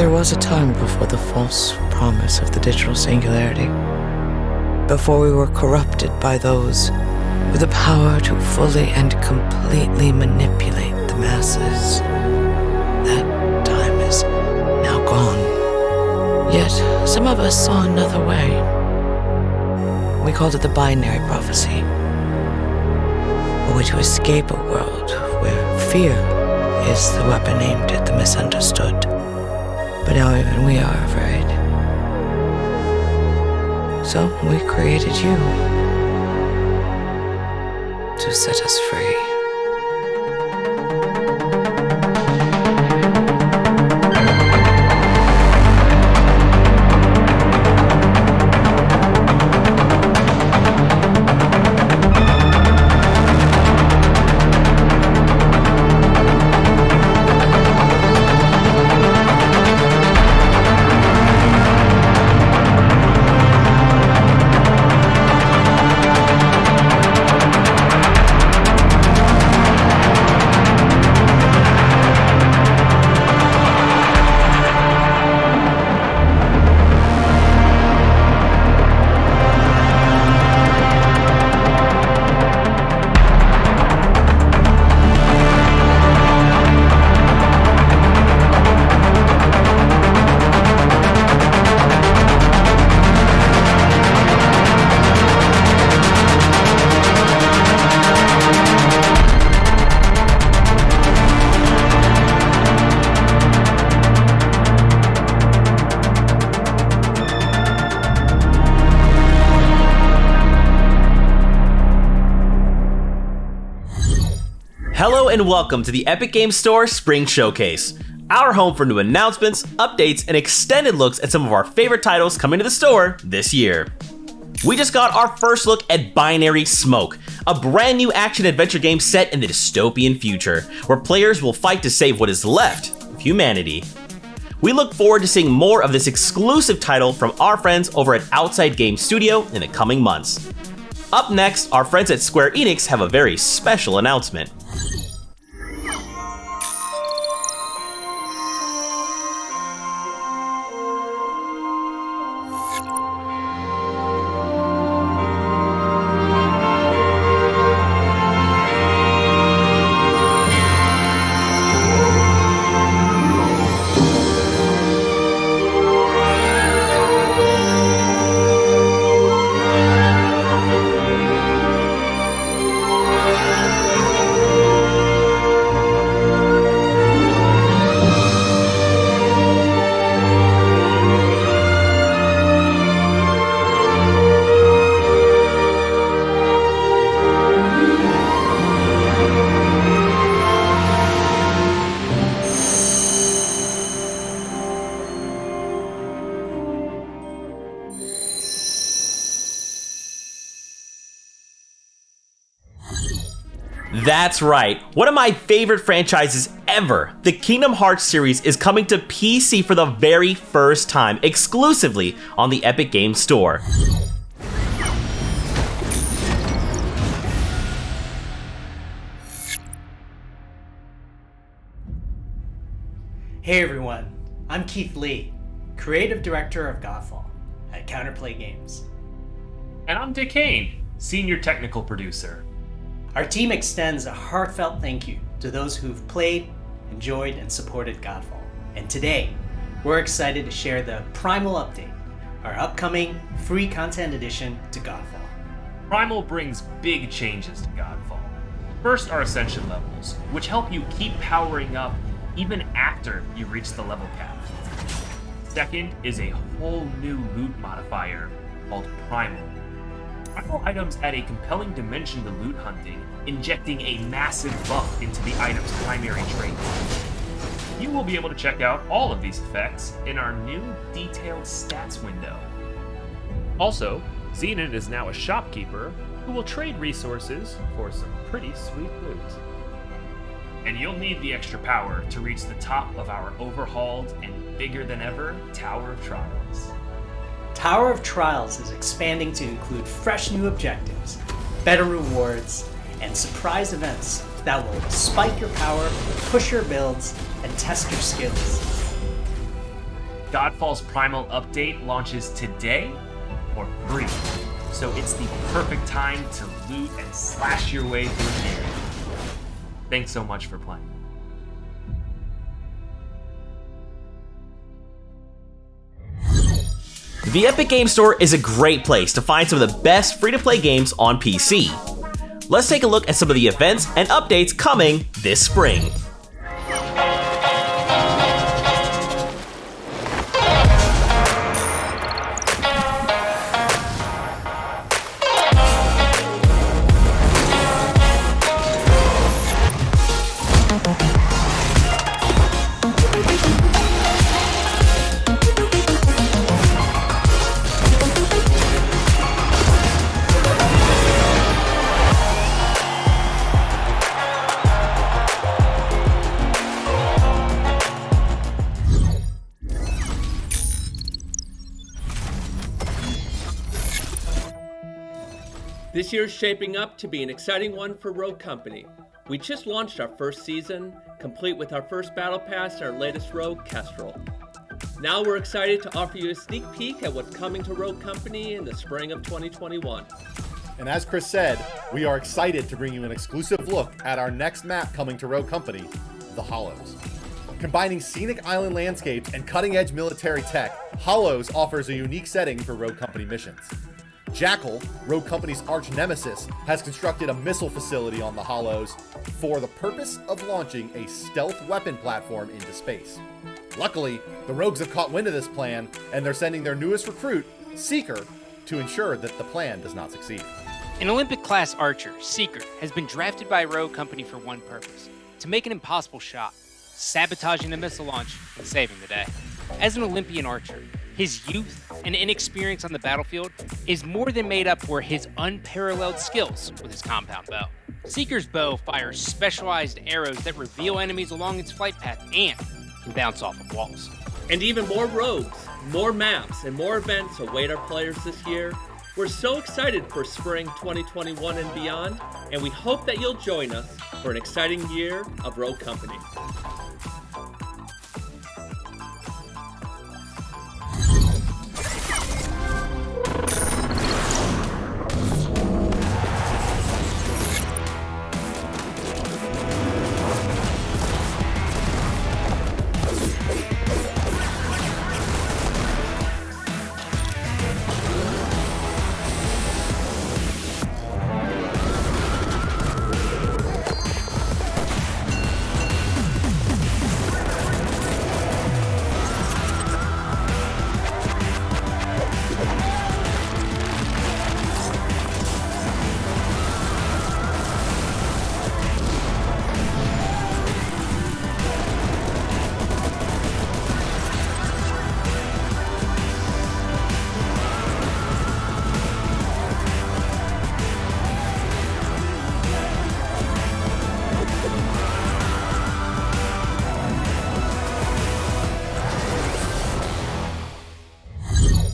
There was a time before the false promise of the digital singularity, before we were corrupted by those with the power to fully and completely manipulate the masses. That time is now gone. Yet, some of us saw another way. We called it the binary prophecy, a way to escape a world where fear is the weapon aimed at the misunderstood. But now even we are afraid. So we created you to set us free. Hello and welcome to the Epic Games Store Spring Showcase, our home for new announcements, updates, and extended looks at some of our favorite titles coming to the store this year. We just got our first look at Binary Smoke, a brand new action-adventure game set in the dystopian future, where players will fight to save what is left of humanity. We look forward to seeing more of this exclusive title from our friends over at Outside Game Studio in the coming months. Up next, our friends at Square Enix have a very special announcement. That's right, one of my favorite franchises ever, the Kingdom Hearts series, is coming to PC for the very first time, exclusively on the Epic Games Store. Hey everyone, I'm Keith Lee, Creative Director of Godfall at Counterplay Games. And I'm Dick Kane, Senior Technical Producer. Our team extends a heartfelt thank you to those who've played, enjoyed, and supported Godfall. And today, we're excited to share the Primal Update, our upcoming free content addition to Godfall. Primal brings big changes to Godfall. First are Ascension levels, which help you keep powering up even after you reach the level cap. Second is a whole new loot modifier called Primal. Primal items add a compelling dimension to loot hunting, injecting a massive buff into the item's primary trait. You will be able to check out all of these effects in our new detailed stats window. Also, Xenon is now a shopkeeper who will trade resources for some pretty sweet loot. And you'll need the extra power to reach the top of our overhauled and bigger than ever Tower of Trials. Tower of Trials is expanding to include fresh new objectives, better rewards, and surprise events that will spike your power, push your builds, and test your skills. Godfall's Primal update launches today for free, so it's the perfect time to loot and slash your way through the area. Thanks so much for playing. The Epic Games Store is a great place to find some of the best free-to-play games on PC. Let's take a look at some of the events and updates coming this spring. This year's shaping up to be an exciting one for Rogue Company. We just launched our first season, complete with our first battle pass and our latest rogue, Kestrel. Now we're excited to offer you a sneak peek at what's coming to Rogue Company in the spring of 2021. And as Chris said, we are excited to bring you an exclusive look at our next map coming to Rogue Company, The Hollows. Combining scenic island landscapes and cutting-edge military tech, Hollows offers a unique setting for Rogue Company missions. Jackal, Rogue Company's arch nemesis, has constructed a missile facility on the Hollows for the purpose of launching a stealth weapon platform into space. Luckily, the Rogues have caught wind of this plan, and they're sending their newest recruit, Seeker, to ensure that the plan does not succeed. An Olympic-class archer, Seeker, has been drafted by Rogue Company for one purpose: to make an impossible shot, sabotaging the missile launch and saving the day. As an Olympian archer, his youth and inexperience on the battlefield is more than made up for his unparalleled skills with his compound bow. Seeker's bow fires specialized arrows that reveal enemies along its flight path and can bounce off of walls. And even more rogues, more maps, and more events await our players this year. We're so excited for spring 2021 and beyond, and we hope that you'll join us for an exciting year of Rogue Company.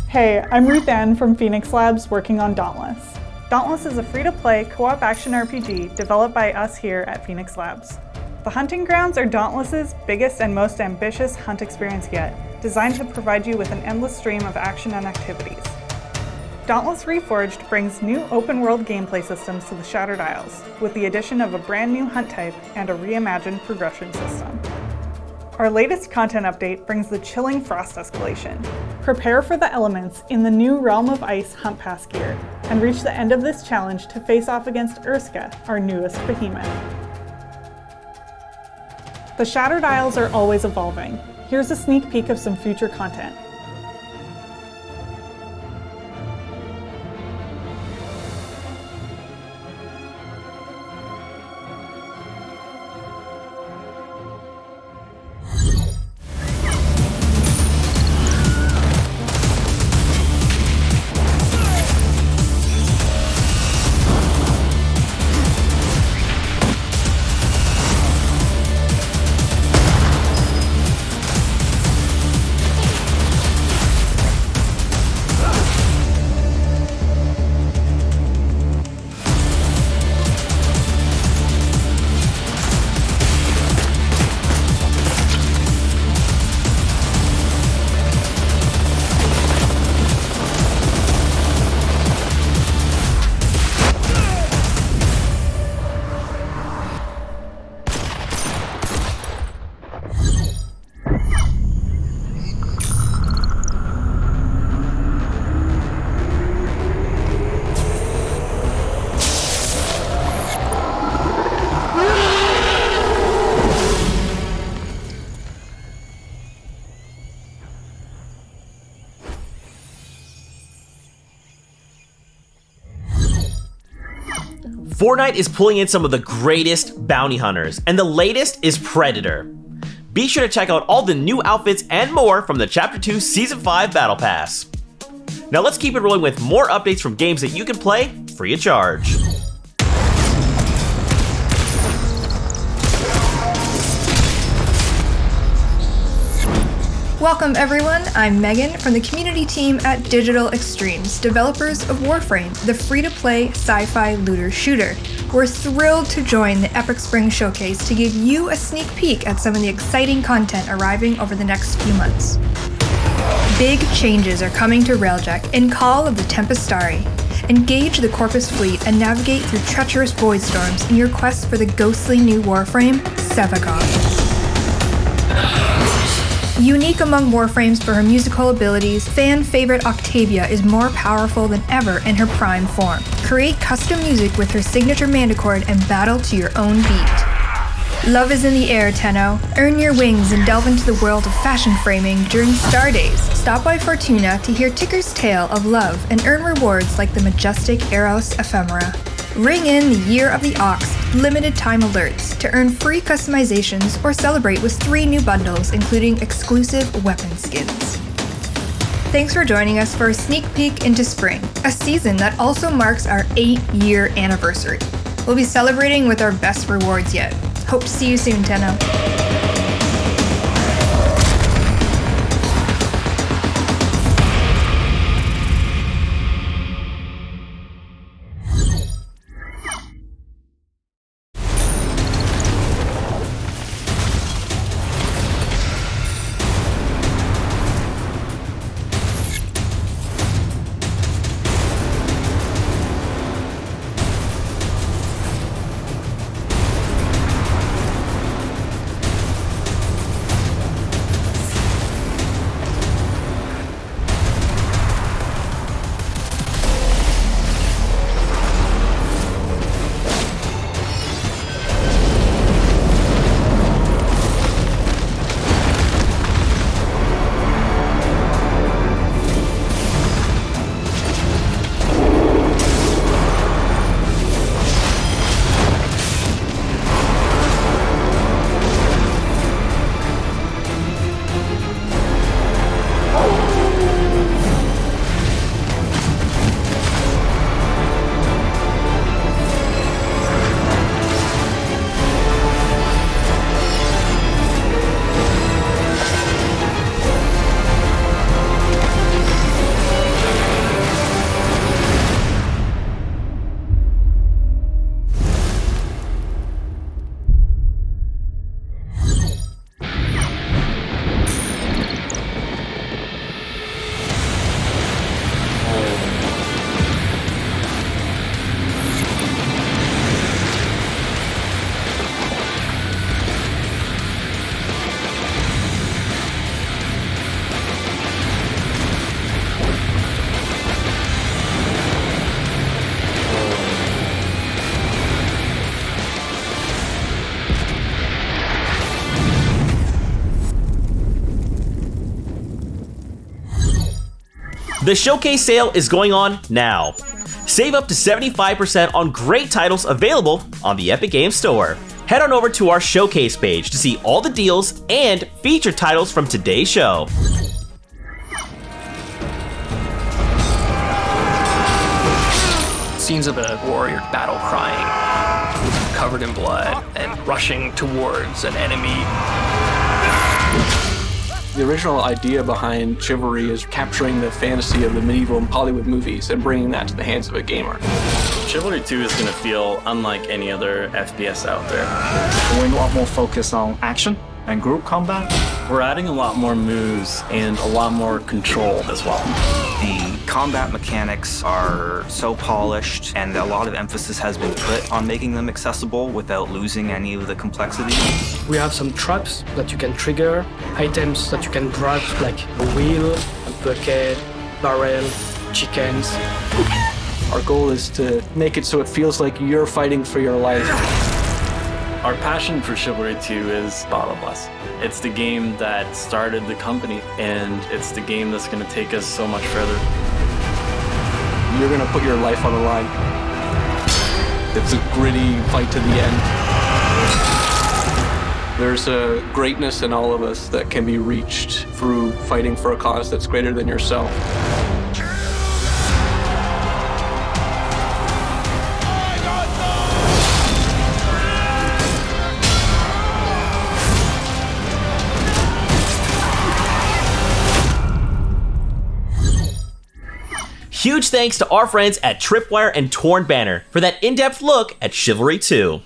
Hey, I'm Ruth Ann from Phoenix Labs working on Dauntless. Dauntless is a free-to-play co-op action RPG developed by us here at Phoenix Labs. The hunting grounds are Dauntless's biggest and most ambitious hunt experience yet, designed to provide you with an endless stream of action and activities. Dauntless Reforged brings new open-world gameplay systems to the Shattered Isles, with the addition of a brand new hunt type and a reimagined progression system. Our latest content update brings the chilling frost escalation. Prepare for the elements in the new Realm of Ice Hunt Pass gear, and reach the end of this challenge to face off against Urska, our newest behemoth. The Shattered Isles are always evolving. Here's a sneak peek of some future content. Fortnite is pulling in some of the greatest bounty hunters, and the latest is Predator. Be sure to check out all the new outfits and more from the Chapter 2 Season 5 Battle Pass. Now let's keep it rolling with more updates from games that you can play free of charge. Welcome everyone, I'm Megan from the community team at Digital Extremes, developers of Warframe, the free-to-play sci-fi looter shooter. We're thrilled to join the Epic Spring Showcase to give you a sneak peek at some of the exciting content arriving over the next few months. Big changes are coming to Railjack in Call of the Tempestari. Engage the Corpus Fleet and navigate through treacherous void storms in your quest for the ghostly new Warframe, Sevagon. Unique among Warframes for her musical abilities, fan-favorite Octavia is more powerful than ever in her prime form. Create custom music with her signature Manticord and battle to your own beat. Love is in the air, Tenno. Earn your wings and delve into the world of fashion framing during Star Days. Stop by Fortuna to hear Ticker's tale of love and earn rewards like the majestic Eros ephemera. Ring in the Year of the Ox limited time alerts to earn free customizations or celebrate with 3 new bundles including exclusive weapon skins. Thanks for joining us for a sneak peek into spring, a season that also marks our 8-year anniversary. We'll be celebrating with our best rewards yet. Hope to see you soon, Tenno. The showcase sale is going on now. Save up to 75% on great titles available on the Epic Games Store. Head on over to our showcase page to see all the deals and featured titles from today's show. Scenes of a warrior battle crying, covered in blood, and rushing towards an enemy. The original idea behind Chivalry is capturing the fantasy of the medieval Hollywood movies and bringing that to the hands of a gamer. Chivalry 2 is going to feel unlike any other FPS out there. We're a lot more focused on action and group combat. We're adding a lot more moves and a lot more control as well. The combat mechanics are so polished, and a lot of emphasis has been put on making them accessible without losing any of the complexity. We have some traps that you can trigger, items that you can grab, like a wheel, a bucket, barrel, chickens. Our goal is to make it so it feels like you're fighting for your life. Our passion for Chivalry 2 is bottomless. It's the game that started the company, and it's the game that's going to take us so much further. You're going to put your life on the line. It's a gritty fight to the end. There's a greatness in all of us that can be reached through fighting for a cause that's greater than yourself. Huge thanks to our friends at Tripwire and Torn Banner for that in-depth look at Chivalry 2.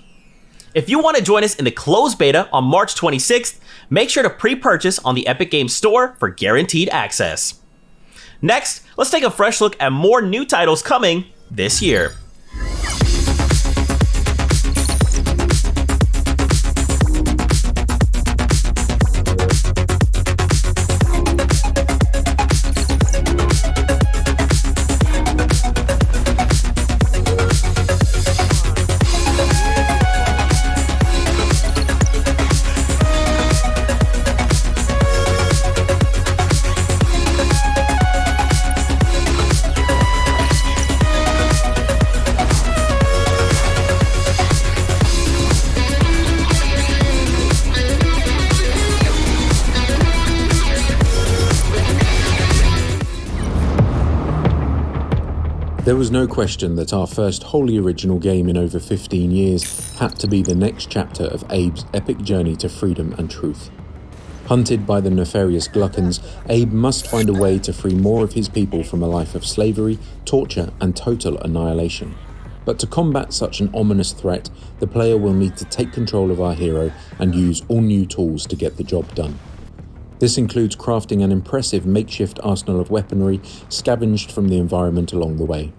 If you want to join us in the closed beta on March 26th, make sure to pre-purchase on the Epic Games Store for guaranteed access. Next, let's take a fresh look at more new titles coming this year. There was no question that our first wholly original game in over 15 years had to be the next chapter of Abe's epic journey to freedom and truth. Hunted by the nefarious Gluckons, Abe must find a way to free more of his people from a life of slavery, torture, and total annihilation. But to combat such an ominous threat, the player will need to take control of our hero and use all new tools to get the job done. This includes crafting an impressive makeshift arsenal of weaponry scavenged from the environment along the way.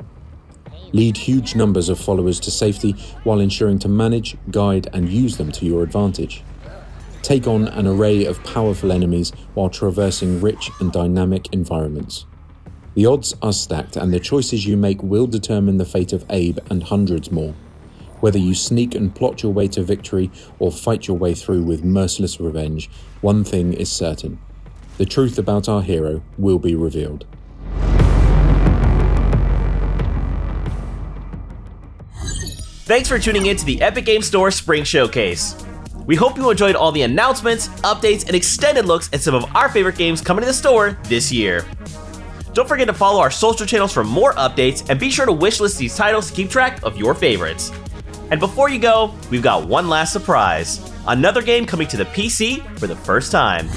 Lead huge numbers of followers to safety while ensuring to manage, guide, and use them to your advantage. Take on an array of powerful enemies while traversing rich and dynamic environments. The odds are stacked, and the choices you make will determine the fate of Abe and hundreds more. Whether you sneak and plot your way to victory or fight your way through with merciless revenge, one thing is certain: the truth about our hero will be revealed. Thanks for tuning in to the Epic Games Store Spring Showcase. We hope you enjoyed all the announcements, updates, and extended looks at some of our favorite games coming to the store this year. Don't forget to follow our social channels for more updates, and be sure to wishlist these titles to keep track of your favorites. And before you go, we've got one last surprise. Another game coming to the PC for the first time.